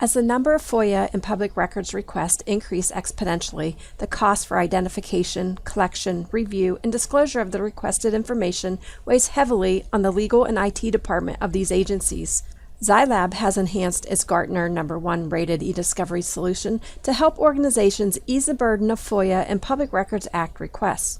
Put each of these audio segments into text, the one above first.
As the number of FOIA and public records requests increase exponentially, the cost for identification, collection, review, and disclosure of the requested information weighs heavily on the legal and IT department of these agencies. Zilab has enhanced its Gartner #1 rated e-discovery solution to help organizations ease the burden of FOIA and Public Records Act requests.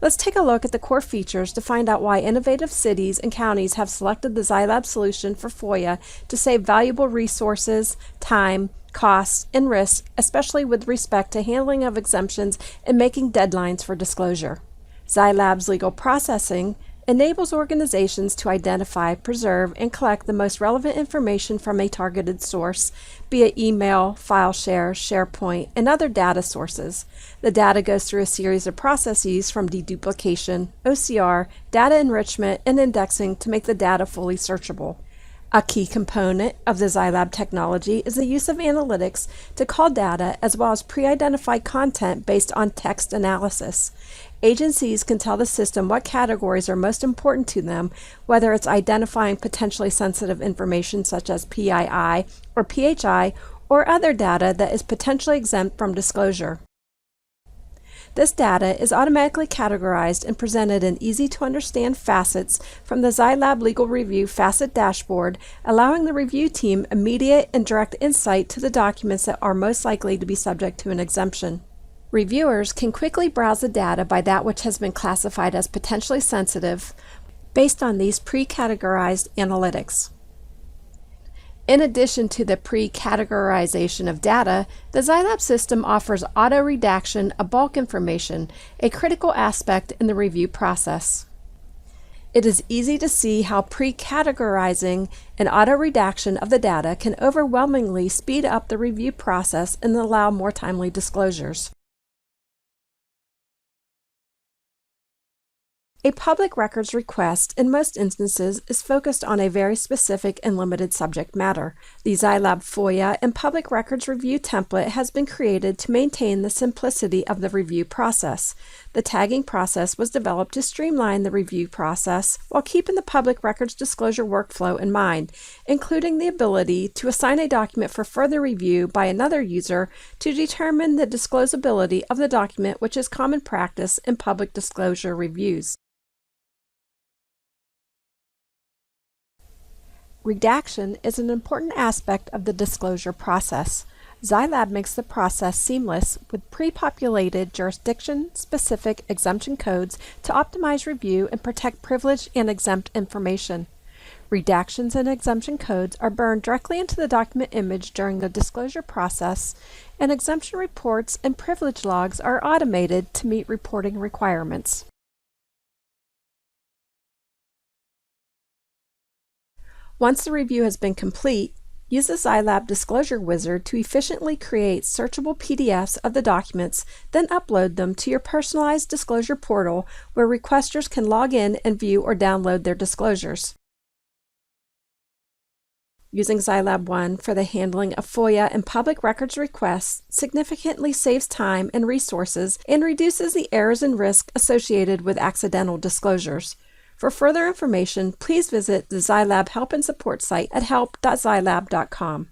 Let's take a look at the core features to find out why innovative cities and counties have selected the Zilab solution for FOIA to save valuable resources, time, costs, and risks, especially with respect to handling of exemptions and making deadlines for disclosure. Zilab's legal processing enables organizations to identify, preserve, and collect the most relevant information from a targeted source, be it email, file share, SharePoint, and other data sources. The data goes through a series of processes from deduplication, OCR, data enrichment, and indexing to make the data fully searchable. A key component of the Zilab technology is the use of analytics to call data as well as pre-identified content based on text analysis. Agencies can tell the system what categories are most important to them, whether it's identifying potentially sensitive information such as PII or PHI or other data that is potentially exempt from disclosure. This data is automatically categorized and presented in easy-to-understand facets from the Zilab Legal Review Facet Dashboard, allowing the review team immediate and direct insight to the documents that are most likely to be subject to an exemption. Reviewers can quickly browse the data by that which has been classified as potentially sensitive based on these pre-categorized analytics. In addition to the pre-categorization of data, the Zilab system offers auto-redaction of bulk information, a critical aspect in the review process. It is easy to see how pre-categorizing and auto-redaction of the data can overwhelmingly speed up the review process and allow more timely disclosures. A public records request, in most instances, is focused on a very specific and limited subject matter. The Zilab FOIA and Public Records Review template has been created to maintain the simplicity of the review process. The tagging process was developed to streamline the review process while keeping the public records disclosure workflow in mind, including the ability to assign a document for further review by another user to determine the disclosability of the document, which is common practice in public disclosure reviews. Redaction is an important aspect of the disclosure process. Zilab makes the process seamless with pre-populated jurisdiction-specific exemption codes to optimize review and protect privileged and exempt information. Redactions and exemption codes are burned directly into the document image during the disclosure process, and exemption reports and privilege logs are automated to meet reporting requirements. Once the review has been complete, use the Zilab Disclosure Wizard to efficiently create searchable PDFs of the documents, then upload them to your personalized disclosure portal where requesters can log in and view or download their disclosures. Using Zilab One for the handling of FOIA and public records requests significantly saves time and resources and reduces the errors and risk associated with accidental disclosures. For further information, please visit the Zilab Help and Support site at help.zilab.com.